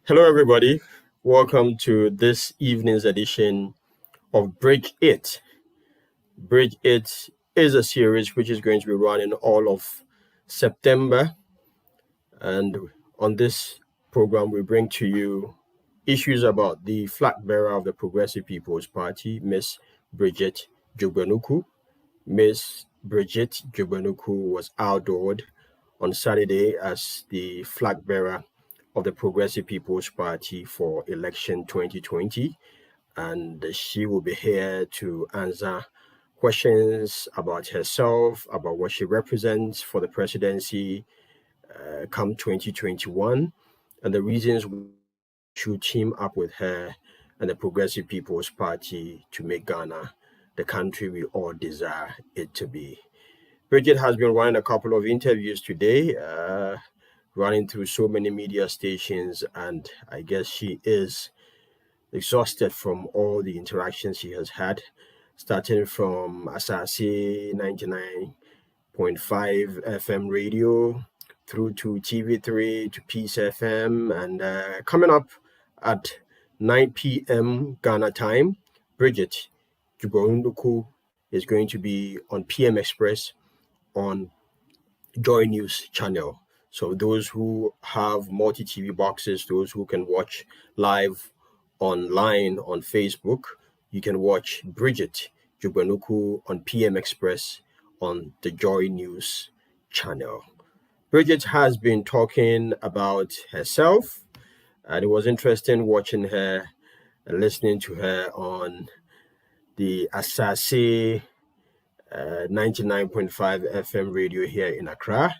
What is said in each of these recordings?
Hello, everybody. Welcome to this evening's edition of Bridge It. Bridge It is a series which is going to be running all of September. And on this program, we bring to you issues about the flag bearer of the Progressive People's Party, Miss Bridget Jugbenuku. Miss Bridget Jugbenuku was outlawed on Saturday as the flag bearer of the Progressive People's Party for election 2020. And she will be here to answer questions about herself, about what she represents for the presidency come 2021, and the reasons we should team up with her and the Progressive People's Party to make Ghana the country we all desire it to be. Bridget has been running a couple of interviews today, running through so many media stations, and I guess she is exhausted from all the interactions she has had, starting from Asase 99.5 FM radio through to TV3 to Peace FM, and coming up at 9 p.m. Ghana time, Bridget Jugbenuku is going to be on PM Express on Joy News channel. So those who have multi-TV boxes, those who can watch live online on Facebook, you can watch Bridget Jugbenuku on PM Express on the Joy News channel. Bridget has been talking about herself, and it was interesting watching her and listening to her on the Asase 99.5 FM radio here in Accra.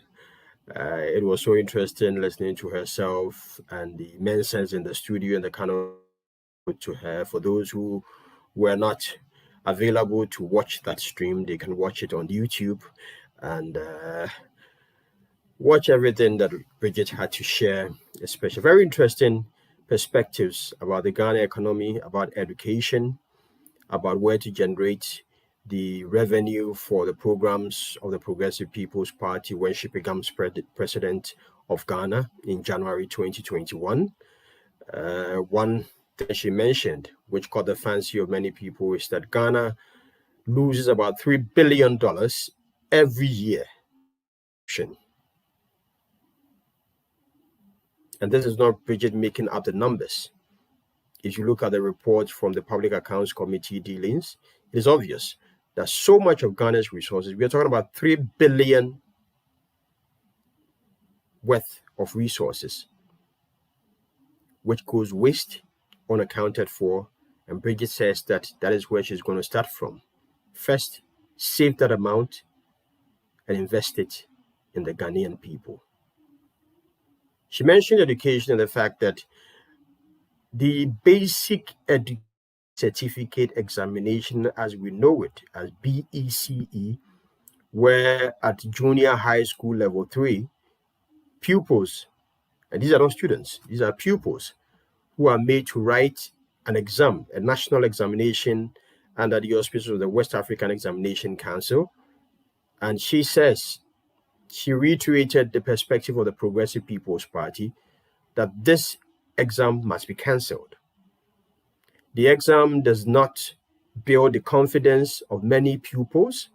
It was so interesting listening to herself and the mentions in the studio and the kind of to her. For those who were not available to watch that stream, they can watch it on YouTube and watch everything that Bridget had to share, especially very interesting perspectives about the Ghana economy, about education, about where to generate the revenue for the programs of the Progressive People's Party when she becomes president of Ghana in January 2021. One thing she mentioned, which caught the fancy of many people, is that Ghana loses about $3 billion every year. And this is not Bridget making up the numbers. If you look at the reports from the Public Accounts Committee dealings, it is obvious that so much of Ghana's resources, we are talking about $3 billion worth of resources, which goes waste, unaccounted for, and Bridget says that that is where she's going to start from. First, save that amount and invest it in the Ghanaian people. She mentioned education and the fact that the basic certificate examination as we know it, as BECE, where at junior high school level 3, pupils, and these are not students, these are pupils who are made to write an exam, a national examination under the auspices of the West African Examination Council. And she says, she reiterated the perspective of the Progressive People's Party that this exam must be cancelled. The exam does not build the confidence of many pupils.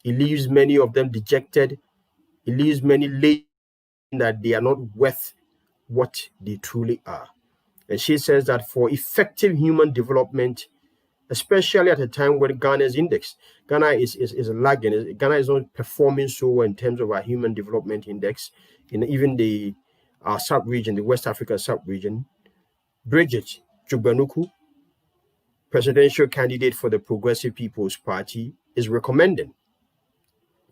It leaves many of them dejected. It leaves many lazy that they are not worth what they truly are. And she says that for effective human development, especially at a time when Ghana's index, Ghana is lagging. Ghana is not performing so well in terms of our human development index, in even the sub-region, the West Africa sub-region. Bridget Jugbenuku, presidential candidate for the Progressive People's Party, is recommending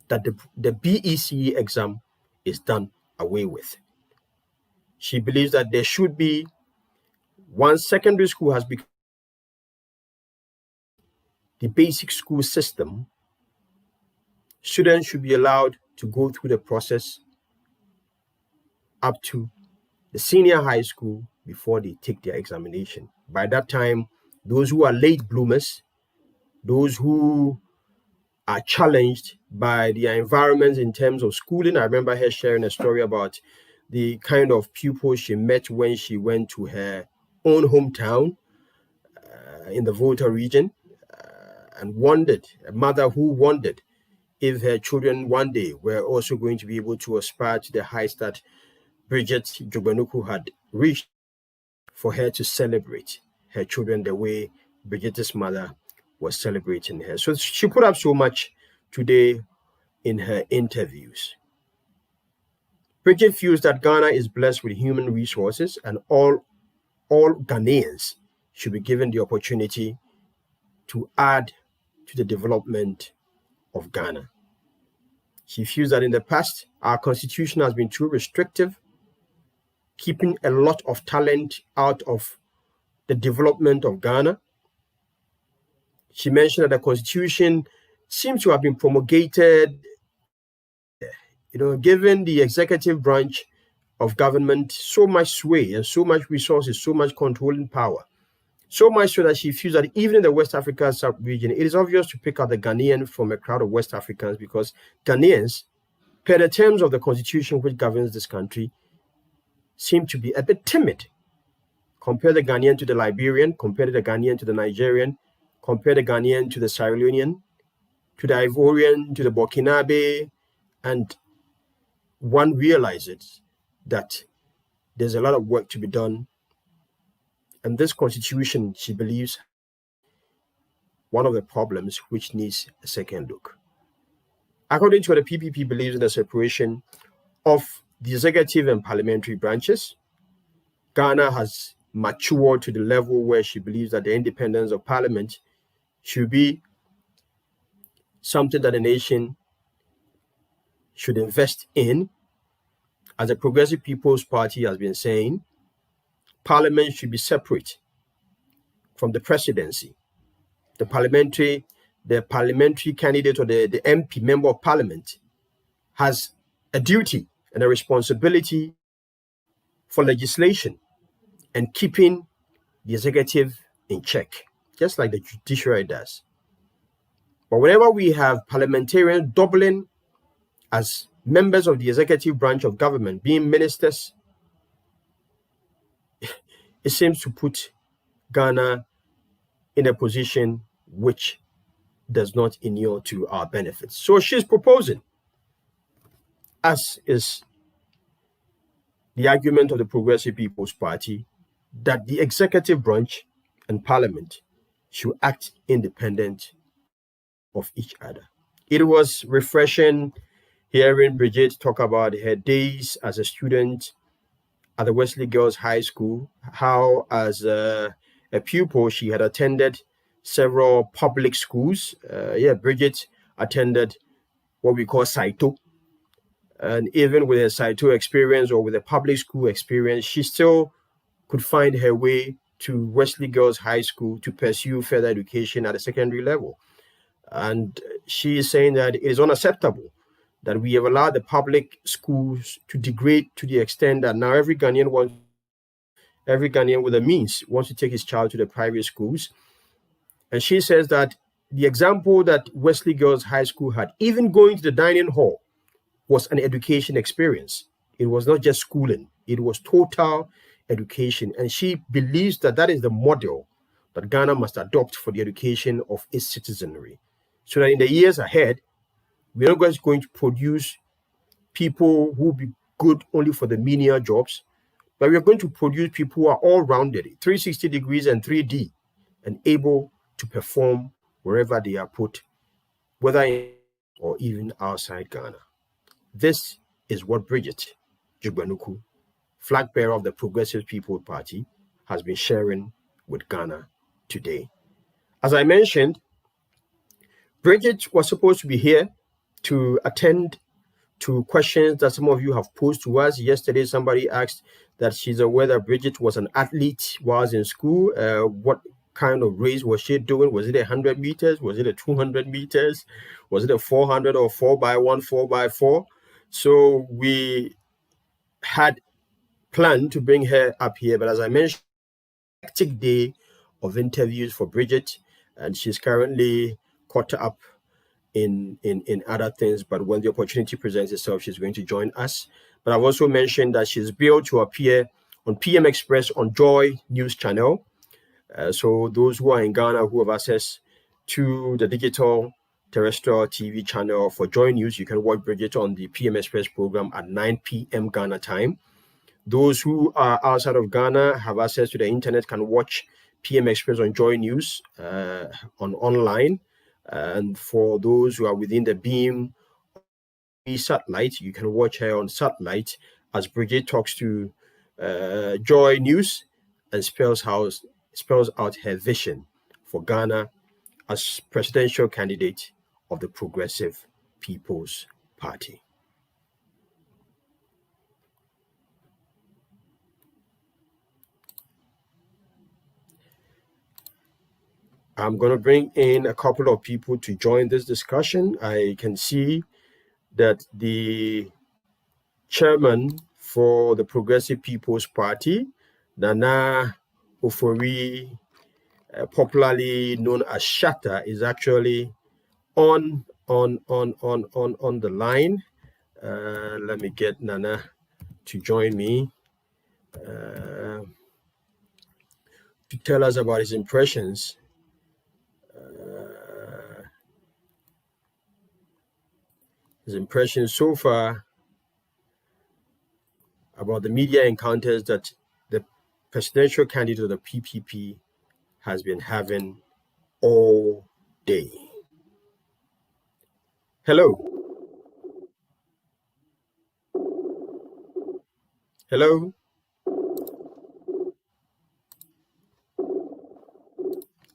that the BECE exam is done away with. She believes that there should be, once secondary school has become the basic school system, students should be allowed to go through the process up to the senior high school before they take their examination. By that time, those who are late bloomers, those who are challenged by their environments in terms of schooling. I remember her sharing a story about the kind of pupils she met when she went to her own hometown in the Volta region, and wondered, a mother who wondered if her children one day were also going to be able to aspire to the heights that Bridget Jogbanuku had reached, for her to celebrate her children the way Bridget's mother was celebrating her. So she put up so much today in her interviews. Bridget feels that Ghana is blessed with human resources, and all Ghanaians should be given the opportunity to add to the development of Ghana. She feels that in the past, our constitution has been too restrictive, keeping a lot of talent out of the development of Ghana. She mentioned that the constitution seems to have been promulgated, giving the executive branch of government so much sway and so much resources, so much controlling power. So much so that she feels that even in the West African sub-region, it is obvious to pick out the Ghanaian from a crowd of West Africans, because Ghanaians, per the terms of the constitution which governs this country, seem to be a bit timid. Compare the Ghanaian to the Liberian, compare the Ghanaian to the Nigerian, compare the Ghanaian to the Sierra Leonean, to the Ivorian, to the Burkinabe, and one realizes that there's a lot of work to be done. And this constitution, she believes, one of the problems which needs a second look. According to what the PPP believes in the separation of the executive and parliamentary branches, Ghana has matured to the level where she believes that the independence of parliament should be something that the nation should invest in. As the Progressive People's Party has been saying, Parliament should be separate from the presidency. The parliamentary candidate, or the MP, member of parliament, has a duty and a responsibility for legislation and keeping the executive in check, just like the judiciary does. But whenever we have parliamentarians doubling as members of the executive branch of government, being ministers, it seems to put Ghana in a position which does not inure to our benefits. So she's proposing, as is the argument of the Progressive People's Party, that the executive branch and parliament should act independent of each other. It was refreshing hearing Bridget talk about her days as a student at the Wesley Girls High School, how as a pupil she had attended several public schools. Bridget attended what we call Saito. And even with her Saito experience or with a public school experience, she still could find her way to Wesley Girls High School to pursue further education at a secondary level. And she is saying that it is unacceptable that we have allowed the public schools to degrade to the extent that now every Ghanaian with the means wants to take his child to the private schools. And she says that the example that Wesley Girls High School had, even going to the dining hall, was an education experience. It was not just schooling, it was total education. And she believes that that is the model that Ghana must adopt for the education of its citizenry. So that in the years ahead, we're not just going to produce people who will be good only for the menial jobs, but we're going to produce people who are all-rounded, 360 degrees and 3D, and able to perform wherever they are put, whether in or even outside Ghana. This is what Bridget Jogbanuku, flag bearer of the Progressive People's Party, has been sharing with Ghana today. As I mentioned, Bridget was supposed to be here to attend to questions that some of you have posed to us. Yesterday, somebody asked that she's aware that Bridget was an athlete while in school. What kind of race was she doing? Was it 100 meters? Was it a 200 meters? Was it a 400 or 4x1, 4x4? So we had planned to bring her up here, but as I mentioned, hectic day of interviews for Bridget, and she's currently caught up in other things. But when the opportunity presents itself, she's going to join us. But I've also mentioned that she's billed to appear on PM Express on Joy News Channel. So those who are in Ghana who have access to the digital terrestrial TV channel for Joy News, you can watch Bridget on the PM Express program at 9 p.m. Ghana time. Those who are outside of Ghana have access to the internet can watch PM Express on Joy News on online. And for those who are within the beam satellite, you can watch her on satellite as Bridget talks to Joy News and spells out her vision for Ghana as presidential candidate of the Progressive People's Party. I'm going to bring in a couple of people to join this discussion. I can see that the chairman for the Progressive People's Party, Nana Ofori, popularly known as Shatta, is actually on the line. Let me get Nana to join me to tell us about his impressions. His impressions so far about the media encounters that the presidential candidate of the PPP has been having all day. Hello. Hello.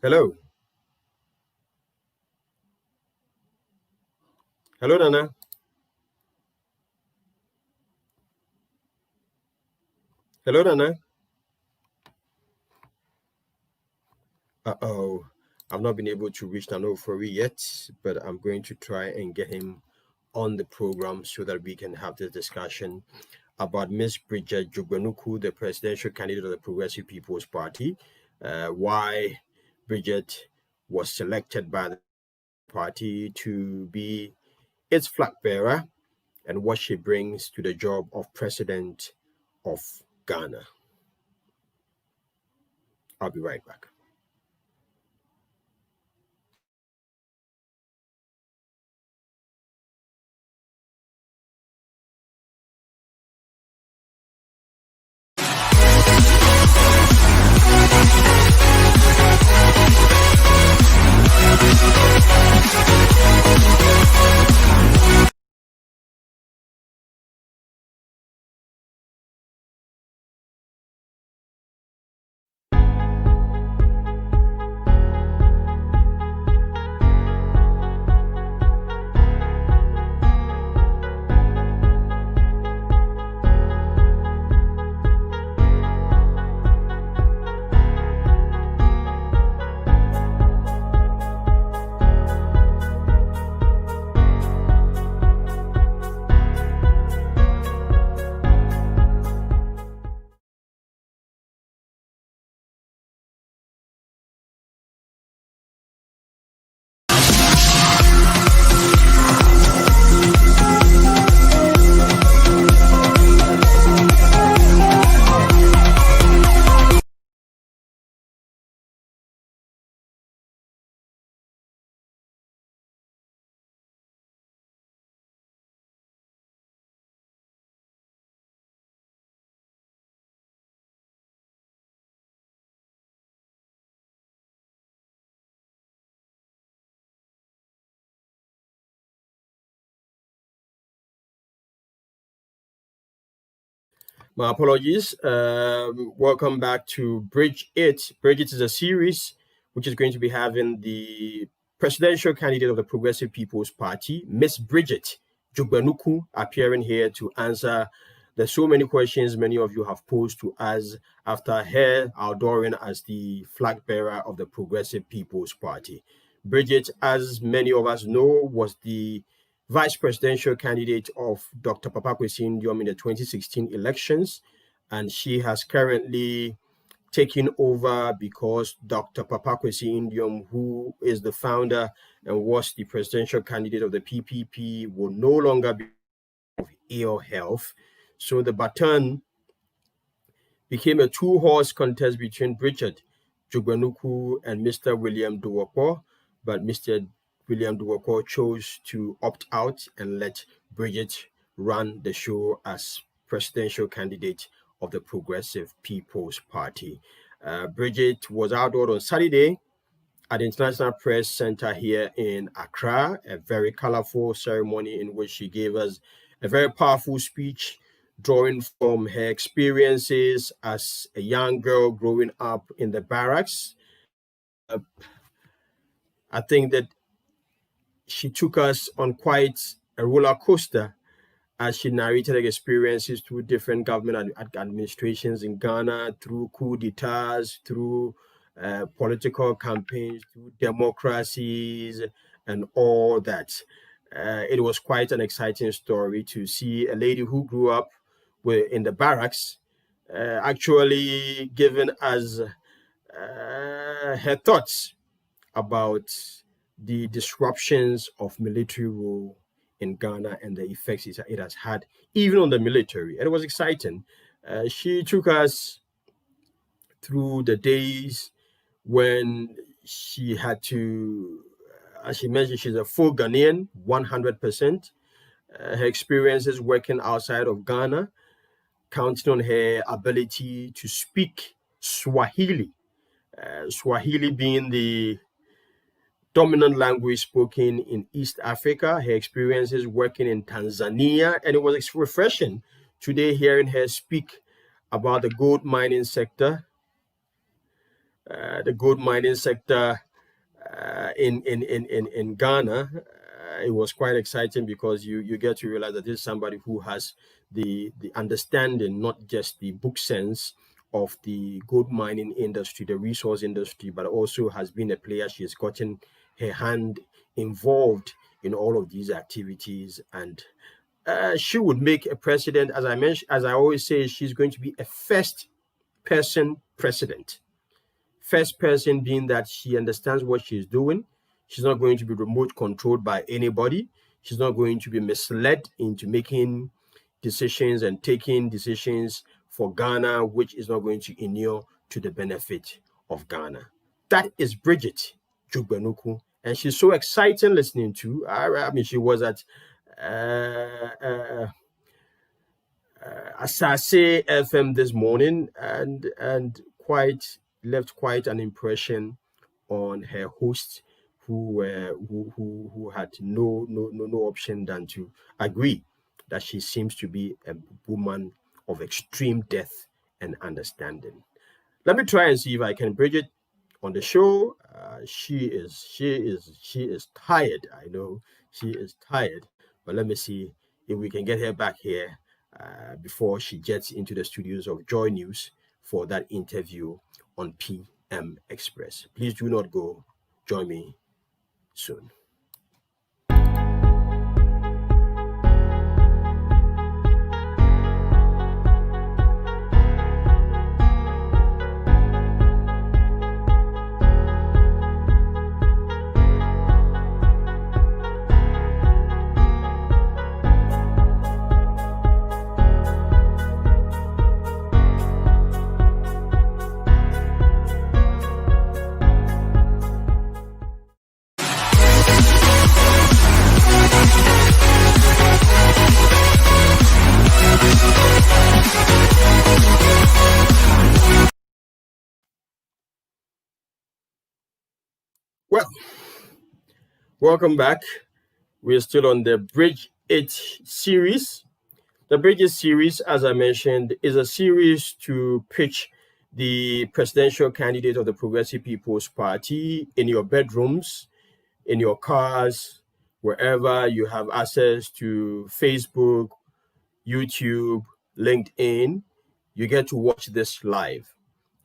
Hello. Hello, Nana. Hello, Nana. Uh-oh. I've not been able to reach Nana Ofori yet, but I'm going to try and get him on the program so that we can have this discussion about Miss Bridget Jugbenuku, the presidential candidate of the Progressive People's Party, why Bridget was selected by the party to be its flag bearer, and what she brings to the job of president of Ghana. I'll be right back. My apologies. Welcome back to Bridge It. Bridge It is a series which is going to be having the presidential candidate of the Progressive People's Party, Miss Bridget Jugbenuku, appearing here to answer the so many questions many of you have posed to us after her outdooring as the flag bearer of the Progressive People's Party. Bridget, as many of us know, was the vice presidential candidate of Dr. Papa Kwesi Ndiom in the 2016 elections, and she has currently taken over because Dr. Papa Kwesi Ndiom, who is the founder and was the presidential candidate of the PPP, will no longer be of ill health. So the baton became a two-horse contest between Bridget Jugbenuku and Mr. William Duwoko, but Mr. William Duwoko chose to opt out and let Bridget run the show as presidential candidate of the Progressive People's Party. Bridget was outdoors on Saturday at the International Press Center here in Accra, a very colorful ceremony in which she gave us a very powerful speech, drawing from her experiences as a young girl growing up in the barracks. I think that she took us on quite a roller coaster as she narrated her experiences through different government administrations in Ghana, through coup d'etats, through political campaigns, through democracies, and all that. It was quite an exciting story to see a lady who grew up in the barracks actually giving us her thoughts about the disruptions of military rule in Ghana and the effects it has had even on the military. And it was exciting. She took us through the days when she had to, as she mentioned, she's a full Ghanaian, 100%. Her experiences working outside of Ghana, counting on her ability to speak Swahili, Swahili being the dominant language spoken in East Africa, her experiences working in Tanzania, and it was refreshing today hearing her speak about the gold mining sector. In Ghana. It was quite exciting because you get to realize that this is somebody who has the understanding, not just the book sense of the gold mining industry, the resource industry, but also has been a player. She has gotten her hand involved in all of these activities, and she would make a president. As I mentioned, as I always say, she's going to be a first person president. First person being that she understands what she's doing. She's not going to be remote controlled by anybody. She's not going to be misled into making decisions and taking decisions for Ghana, which is not going to inure to the benefit of Ghana. That is Bridget Jugbenuku, and she's so exciting listening to. I mean, she was at Asase FM this morning, and left quite an impression on her host, who had no option than to agree that she seems to be a woman of extreme depth and understanding. Let me try and see if I can bridge it on the show. She is tired. I know she is tired, but let me see if we can get her back here before she jets into the studios of Joy News for that interview on PM Express. Please do not go. Join me soon. Well, welcome back. We're still on the Bridge It series. The Bridge It series, as I mentioned, is a series to pitch the presidential candidate of the Progressive People's Party in your bedrooms, in your cars, wherever you have access to Facebook, YouTube, LinkedIn. You get to watch this live.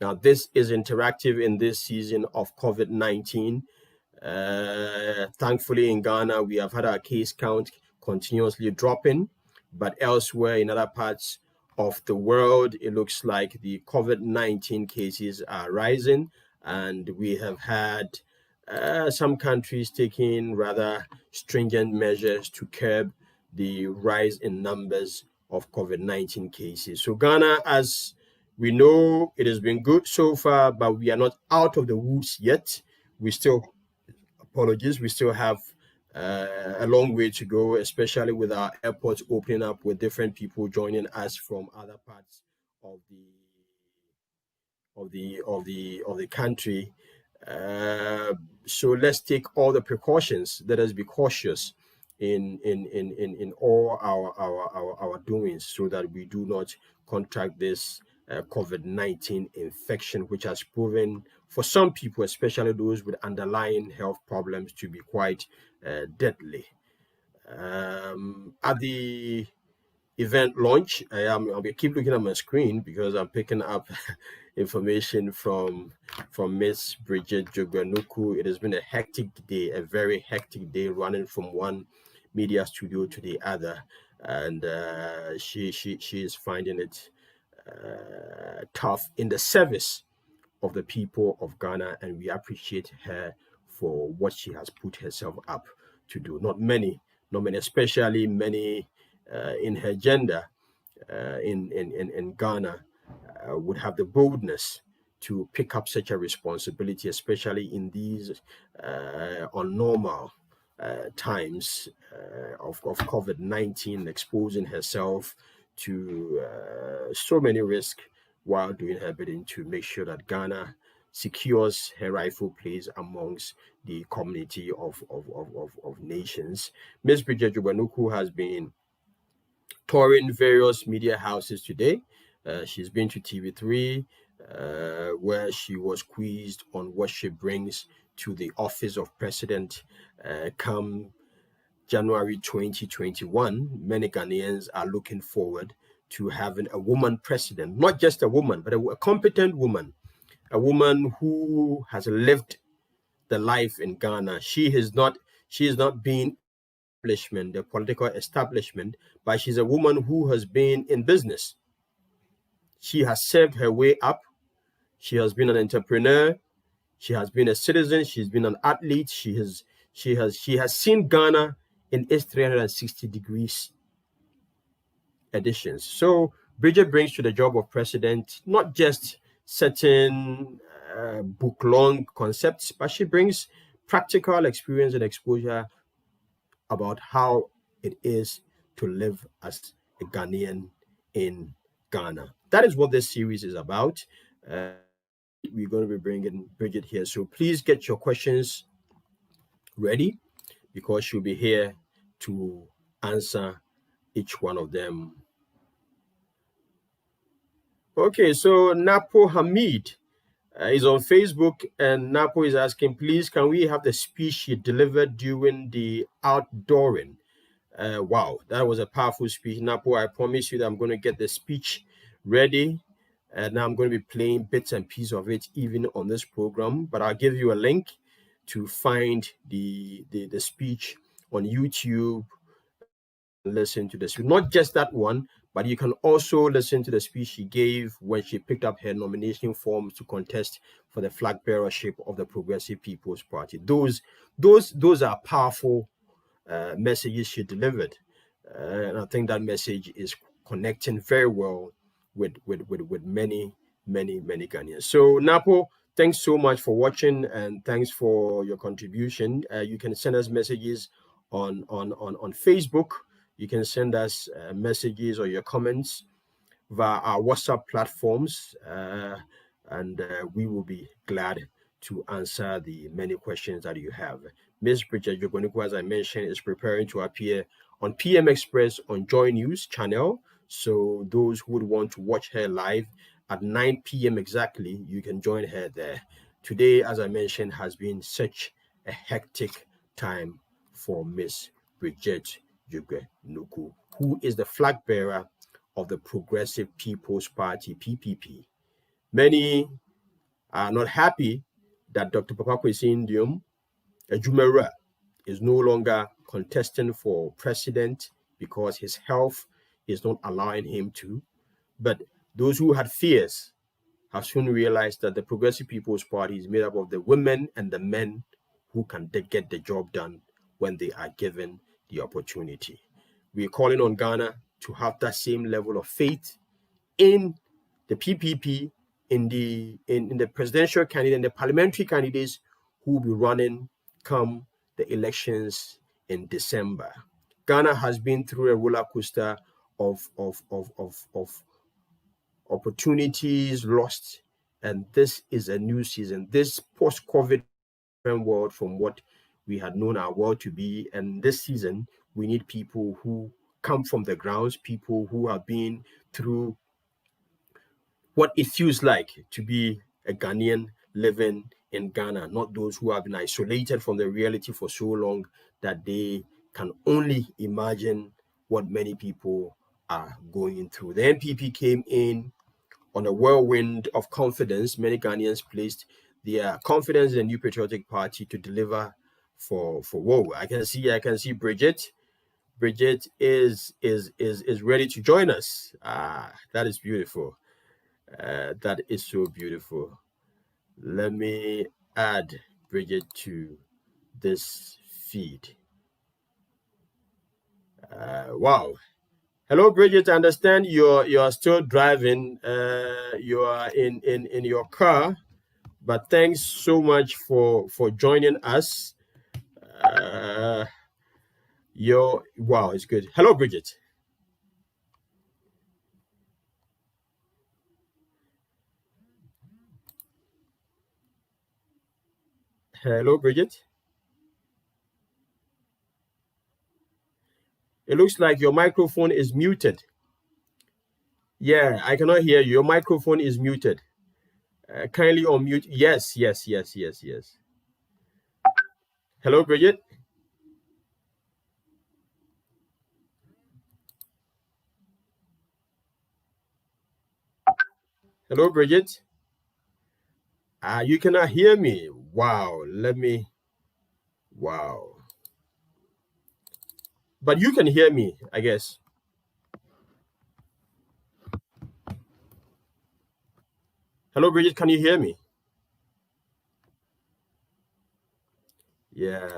Now, this is interactive in this season of COVID-19. Thankfully, in Ghana, we have had our case count continuously dropping, but elsewhere in other parts of the world, it looks like the COVID-19 cases are rising, and we have had some countries taking rather stringent measures to curb the rise in numbers of COVID-19 cases. So Ghana, as we know, it has been good so far, but we are not out of the woods yet. We still, apologies, we still have a long way to go, especially with our airports opening up, with different people joining us from other parts of the country. So let's take all the precautions. Let us be cautious in all our doings, so that we do not contract this COVID-19 infection, which has proven for some people, especially those with underlying health problems, to be quite deadly. At the event launch, I'll keep looking at my screen because I'm picking up information from Miss Bridget Jugwanuku. It has been a hectic day, a very hectic day, running from one media studio to the other, and she is finding it tough in the service of the people of Ghana, and we appreciate her for what she has put herself up to do. Not many, especially many in her gender in Ghana would have the boldness to pick up such a responsibility, especially in these unnormal times of COVID-19, exposing herself to so many risks while doing her bidding to make sure that Ghana secures her rightful place amongst the community of nations. Ms. Bridget Jugwanuku has been touring various media houses today. She's been to TV3, where she was quizzed on what she brings to the office of president come January 2021. Many Ghanaians are looking forward to having a woman president, not just a woman, but a competent woman, a woman who has lived the life in Ghana. She is not being the political establishment, but she's a woman who has been in business. She has served her way up. She has been an entrepreneur. She has been a citizen. She's been an athlete. She has seen Ghana in its 360 degrees editions. So Bridget brings to the job of president not just certain book-long concepts, but she brings practical experience and exposure about how it is to live as a Ghanaian in Ghana. That is what this series is about. We're going to be bringing Bridget here. So please get your questions ready, because she'll be here to answer each one of them. Okay, so Napo Hamid is on Facebook, and Napo is asking, please, can we have the speech she delivered during the outdooring? Wow, that was a powerful speech. Napo, I promise you that I'm going to get the speech ready, and I'm going to be playing bits and pieces of it even on this program, but I'll give you a link to find the speech on YouTube. Listen to this, not just that one, but you can also listen to the speech she gave when she picked up her nomination forms to contest for the flag bearership of the Progressive People's Party. Those are powerful messages she delivered, and I think that message is connecting very well with many Ghanaians. So Napo, thanks so much for watching, and thanks for your contribution. You can send us messages on Facebook. You can send us messages or your comments via our WhatsApp platforms, and we will be glad to answer the many questions that you have. Ms. Bridget Jugwanuku, as I mentioned, is preparing to appear on PM Express on Joy News channel. So those who would want to watch her live at 9 p.m. exactly, you can join her there. Today, as I mentioned, has been such a hectic time for Ms. Bridget Jugwanuku, who is the flag bearer of the Progressive People's Party, PPP. Many are not happy that Dr. Papa Kwesi Ndium Ejumera is no longer contesting for president because his health is not allowing him to. But those who had fears have soon realized that the Progressive People's Party is made up of the women and the men who can get the job done when they are given the opportunity. We're calling on Ghana to have that same level of faith in the PPP, in the presidential candidate and the parliamentary candidates who will be running come the elections in December. Ghana has been through a roller coaster of opportunities lost, and this is a new season. This post-COVID world from what we had known our world to be, and this season we need people who come from the grounds, people who have been through what it feels like to be a Ghanaian living in Ghana, not those who have been isolated from the reality for so long that they can only imagine what many people are going through. The NPP came in on a whirlwind of confidence. Many Ghanaians placed their confidence in the New Patriotic Party to deliver for whoa. I can see Bridget. Bridget is ready to join us. That is beautiful. That is so beautiful. Let me add Bridget to this feed. Wow. Hello, Bridget. I understand you're still driving. You are in your car, but thanks so much for joining us. Wow, it's good. Hello, Bridget. Hello, Bridget. It looks like your microphone is muted. Yeah, I cannot hear you. Your microphone is muted. Kindly unmute. Yes. Hello, Bridget. Hello, Bridget. You cannot hear me. Wow. Wow. But you can hear me, I guess. Hello, Bridget. Can you hear me? Yeah.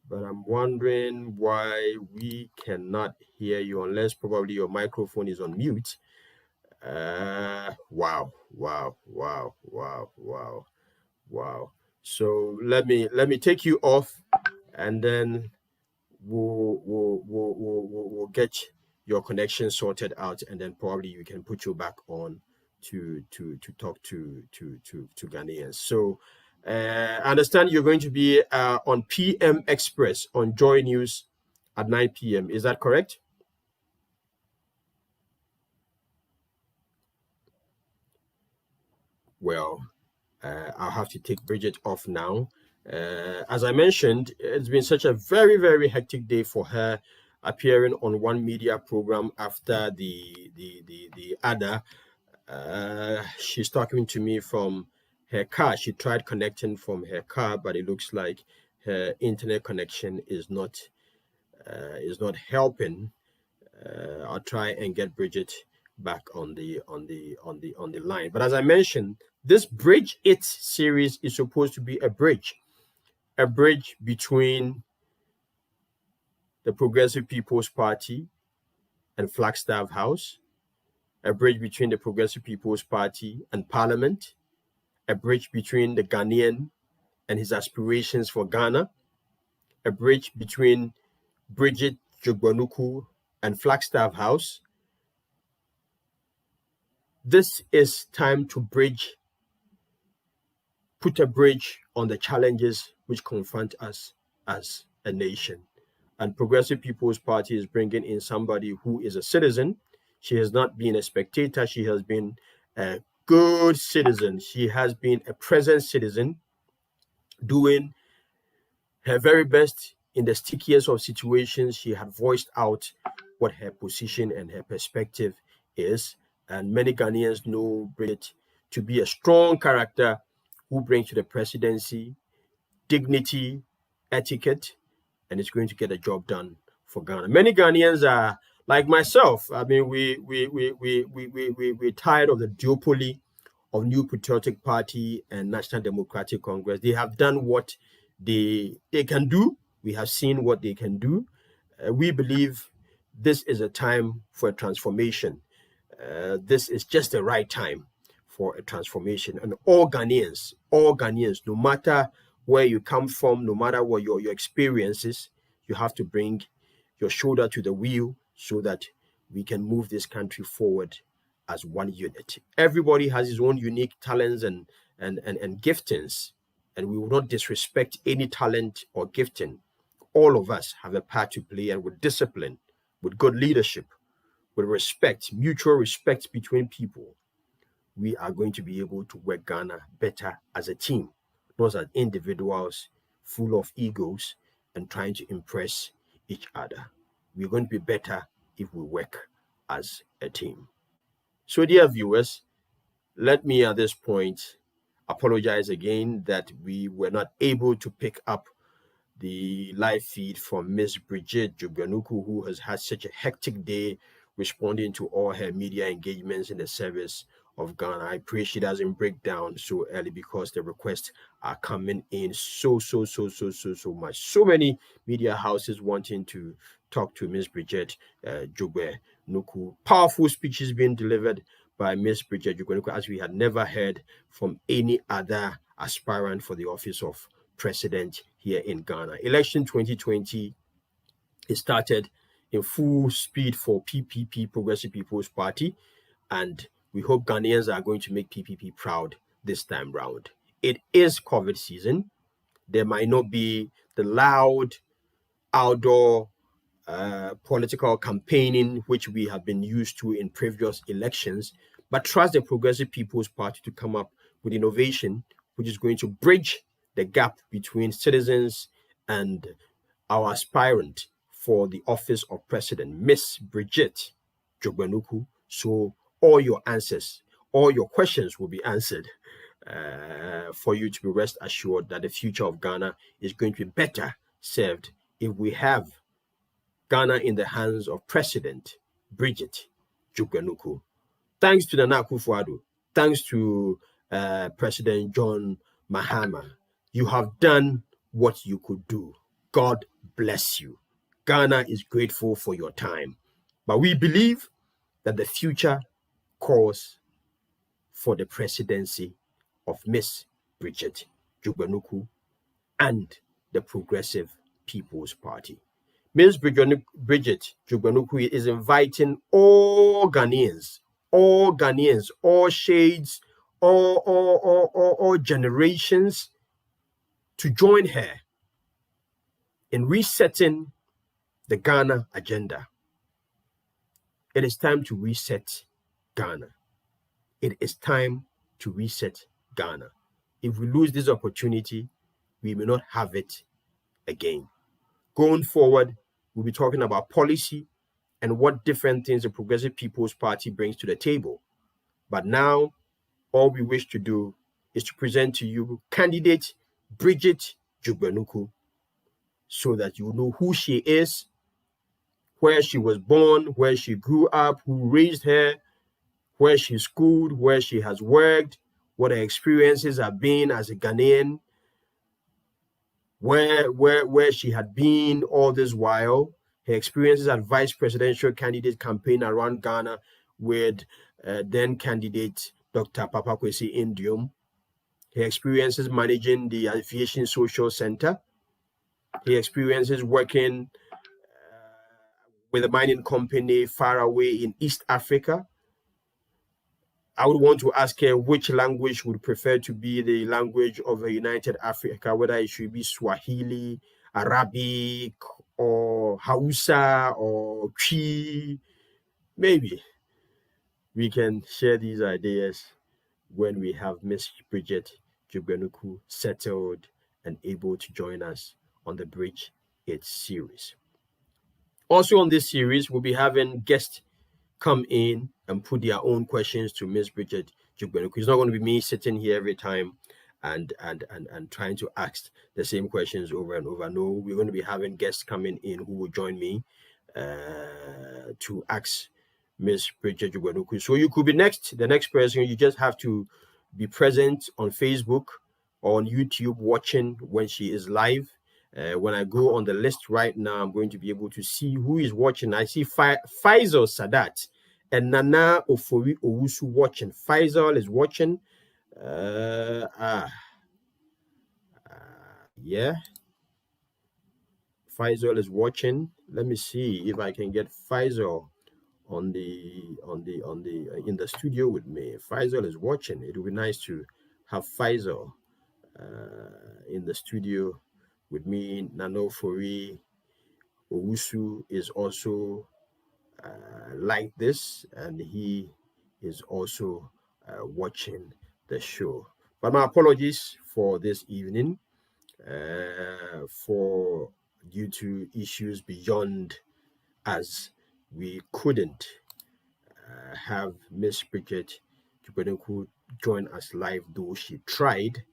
But I'm wondering why we cannot hear you unless probably your microphone is on mute. Wow. So let me take you off, and then we'll get your connection sorted out, and then probably we can put you back on to talk to Ghanaians. So I understand you're going to be on PM Express on Joy News at 9 p.m. Is that correct? Well, I'll have to take Bridget off now. As I mentioned, it's been such a very, very hectic day for her, appearing on one media program after the other. She's talking to me from her car. She tried connecting from her car, but it looks like her internet connection is not helping. I'll try and get Bridget back on the line. But as I mentioned, this Bridge It series is supposed to be a bridge between the Progressive People's Party and Flagstaff House, a bridge between the Progressive People's Party and Parliament, a bridge between the Ghanaian and his aspirations for Ghana, a bridge between Bridget Jogbanuku and Flagstaff House. This is time to put a bridge on the challenges which confront us as a nation. And Progressive People's Party is bringing in somebody who is a citizen. She has not been a spectator. She has been a good citizen. She has been a present citizen, doing her very best in the stickiest of situations. She had voiced out what her position and her perspective is. And many Ghanaians know Bridget to be a strong character who brings to the presidency dignity, etiquette, and is going to get a job done for Ghana. Many Ghanaians are like myself. I mean, we're tired of the duopoly of New Patriotic Party and National Democratic Congress. They have done what they can do. We have seen what they can do. We believe this is a time for a transformation. This is just the right time for a transformation. And all Ghanaians, no matter where you come from, no matter what your experiences, you have to bring your shoulder to the wheel so that we can move this country forward as one unit. Everybody has his own unique talents and giftings, and we will not disrespect any talent or gifting. All of us have a part to play, and with discipline, with good leadership, with respect, mutual respect between people, we are going to be able to work Ghana better as a team, not as individuals full of egos and trying to impress each other. We're going to be better if we work as a team. So, dear viewers, let me at this point apologize again that we were not able to pick up the live feed from Miss Bridget Jugbenuku, who has had such a hectic day responding to all her media engagements in the service of Ghana. I pray she doesn't break down so early because the requests are coming in so much. So many media houses wanting to talk to Miss Bridget Jugbenuku. Powerful speeches being delivered by Miss Bridget Jugbenuku as we had never heard from any other aspirant for the office of president here in Ghana. Election 2020 is started in full speed for PPP, Progressive People's Party, and we hope Ghanaians are going to make PPP proud this time round. It is COVID season. There might not be the loud outdoor political campaigning which we have been used to in previous elections, but trust the Progressive People's Party to come up with innovation which is going to bridge the gap between citizens and our aspirant for the office of president, Miss Bridget Jugbenuku. So all your answers, all your questions will be answered for you to be rest assured that the future of Ghana is going to be better served if we have Ghana in the hands of President Bridget Jugbenuku. Thanks to Nana Akufo-Addo, thanks to President John Mahama, you have done what you could do. God bless you. Ghana is grateful for your time. But we believe that the future calls for the presidency of Miss Bridget Jugbenuku and the Progressive People's Party. Miss Bridget Jugbenuku is inviting all Ghanaians, all shades, all generations to join her in resetting the Ghana agenda. It is time to reset Ghana. It is time to reset Ghana. If we lose this opportunity, we may not have it again. Going forward, we'll be talking about policy and what different things the Progressive People's Party brings to the table. But now, all we wish to do is to present to you candidate Bridget Jugbenuku so that you know who she is, where she was born, where she grew up, who raised her, where she schooled, where she has worked, what her experiences have been as a Ghanaian, where she had been all this while, her experiences as vice presidential candidate campaign around Ghana with then candidate Dr. Papa Kwesi Indium, her experiences managing the Aviation Social Center, her experiences working with a mining company far away in East Africa. I would want to ask her which language would prefer to be the language of a united Africa, whether it should be Swahili, Arabic, or Hausa, or Twi. Maybe we can share these ideas when we have Miss Bridget Jugbenuku settled and able to join us on the Bridge It series. Also on this series, we'll be having guests come in and put their own questions to Miss Bridget Jugbenuku. It's not going to be me sitting here every time and trying to ask the same questions over and over. No, we're going to be having guests coming in who will join me to ask Miss Bridget Jugbenuku. So you could be the next person. You just have to be present on Facebook or on YouTube watching when she is live. When I go on the list right now, I'm going to be able to see who is watching. I see Faisal Sadat and Nana Ofori Owusu watching. Faisal is watching. Yeah. Faisal is watching. Let me see if I can get Faisal in the studio with me. Faisal is watching. It would be nice to have Faisal in the studio with me. Nano Fori Owusu is also like this, and he is also watching the show. But my apologies for this evening, for due to issues beyond us, we couldn't have Miss Bridget Chukwuemeka join us live, though she tried.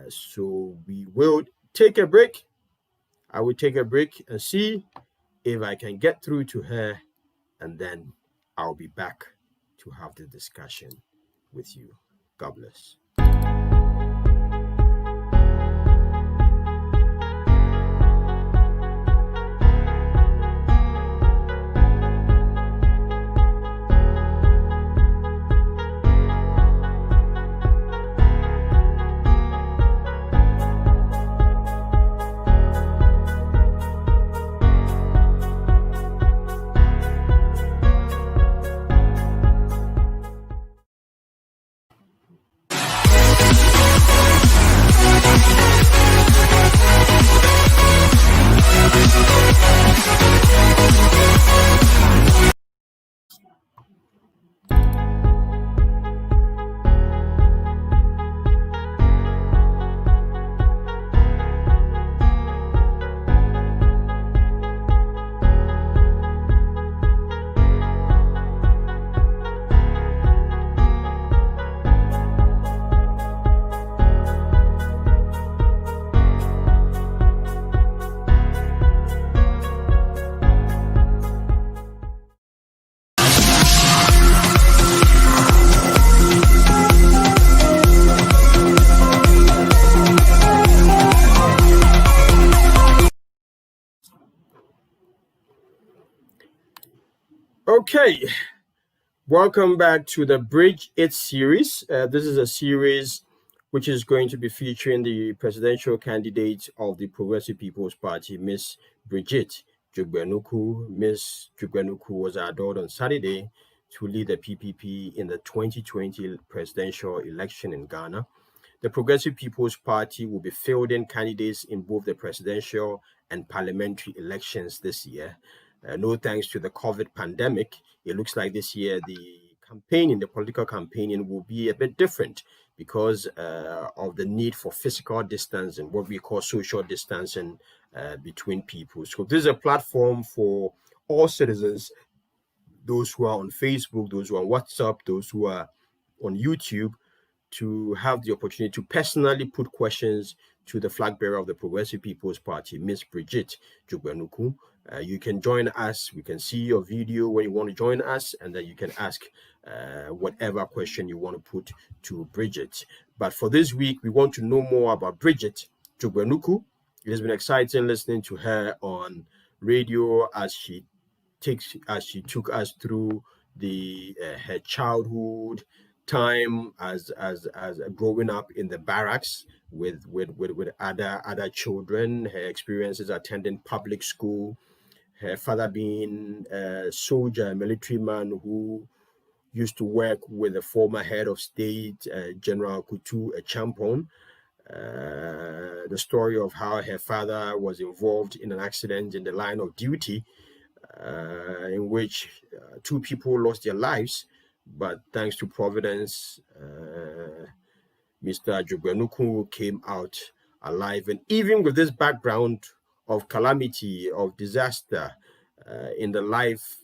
So we will take a break. I will take a break and see if I can get through to her, and then I'll be back to have the discussion with you. God bless. Okay, welcome back to the Bridge It series. This is a series which is going to be featuring the presidential candidate of the Progressive People's Party, Miss Bridget Jugbenuku. Miss Jugbenuku was adored on Saturday to lead the PPP in the 2020 presidential election in Ghana. The Progressive People's Party will be fielding candidates in both the presidential and parliamentary elections this year. No thanks to the COVID pandemic, it looks like this year the political campaigning will be a bit different because of the need for physical distance and what we call social distancing between people. So this is a platform for all citizens, those who are on Facebook, those who are on WhatsApp, those who are on YouTube, to have the opportunity to personally put questions to the flag bearer of the Progressive People's Party, Miss Bridget Jugbenuku. You can join us. We can see your video when you want to join us, and then you can ask whatever question you want to put to Bridget. But for this week, we want to know more about Bridget Jugbenuku. It has been exciting listening to her on radio as she took us through her childhood time as growing up in the barracks with other children, her experiences attending public school, her father being a soldier, a military man who used to work with the former head of state, General Kutu Champon. The story of how her father was involved in an accident in the line of duty, in which two people lost their lives. But thanks to Providence, Mr. Jugbenuku came out alive. And even with this background of calamity, of disaster in the life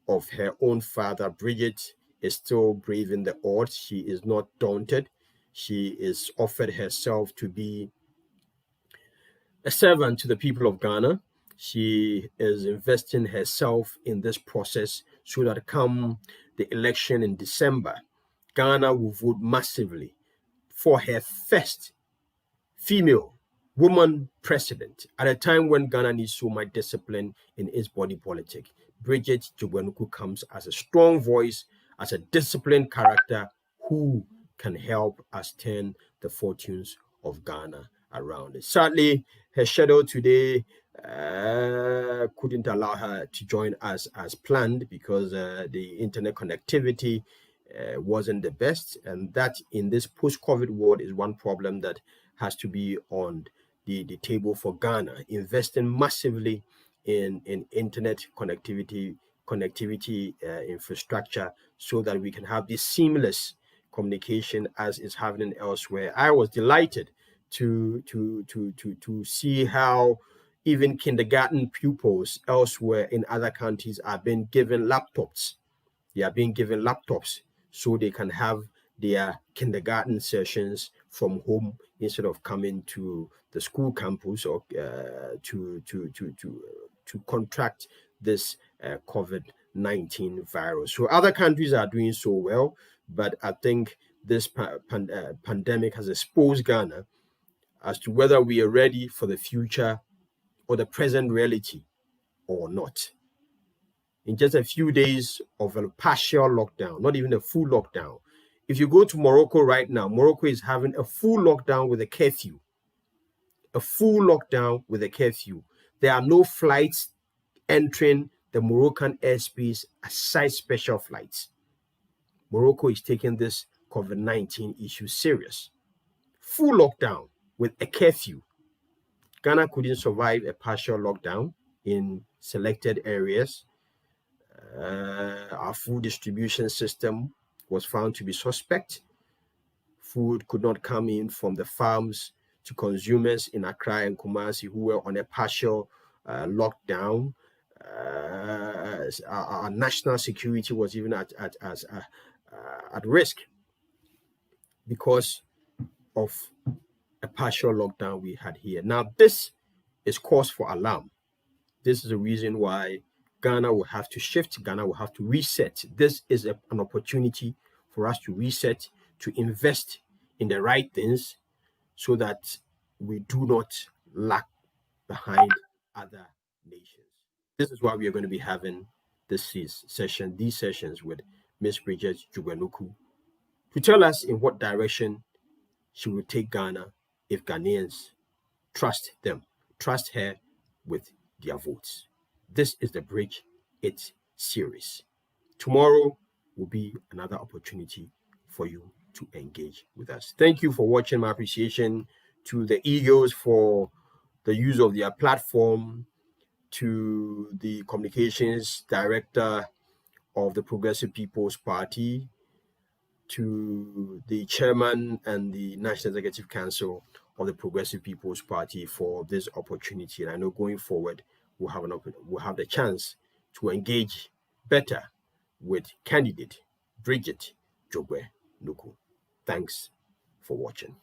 of her own father, Bridget is still braving the odds. She is not daunted. She is offered herself to be a servant to the people of Ghana. She is investing herself in this process so that come the election in December, Ghana will vote massively for her first female woman president at a time when Ghana needs so much discipline in its body politic. Bridget Jogbenuku comes as a strong voice, as a disciplined character who can help us turn the fortunes of Ghana around. Sadly, her schedule today couldn't allow her to join us as planned because the internet connectivity wasn't the best, and that in this post-COVID world is one problem that has to be on the table for Ghana, investing massively in internet connectivity infrastructure so that we can have this seamless communication as is happening elsewhere. I was delighted to see how even kindergarten pupils elsewhere in other countries are being given laptops. They are being given laptops so they can have their kindergarten sessions from home instead of coming to the school campus or to contract this COVID-19 virus. So other countries are doing so well, but I think this pandemic has exposed Ghana as to whether we are ready for the future or the present reality or not. In just a few days of a partial lockdown, not even a full lockdown. If you go to Morocco right now, Morocco is having a full lockdown with a curfew. A full lockdown with a curfew. There are no flights entering the Moroccan airspace aside special flights. Morocco is taking this COVID-19 issue serious. Full lockdown with a curfew. Ghana couldn't survive a partial lockdown in selected areas. Our food distribution system was found to be suspect. Food could not come in from the farms to consumers in Accra and Kumasi who were on a partial lockdown. Our national security was even at risk because of a partial lockdown we had here. Now, this is cause for alarm. This is the reason why Ghana will have to shift. Ghana will have to reset. This is an opportunity for us to reset, to invest in the right things so that we do not lag behind other nations. This is why we are going to be having these sessions with Ms. Bridget Jogbenuku to tell us in what direction she will take Ghana if Ghanaians trust her with their votes. This is the Bridge It series. Tomorrow will be another opportunity for you to engage with us. Thank you for watching. My appreciation to the Eagles for the use of their platform, to the communications director of the Progressive People's Party, to the chairman and the National Executive Council of the Progressive People's Party for this opportunity. And I know going forward, we'll have the chance to engage better with candidate Bridget Jogbenuku. Thanks for watching.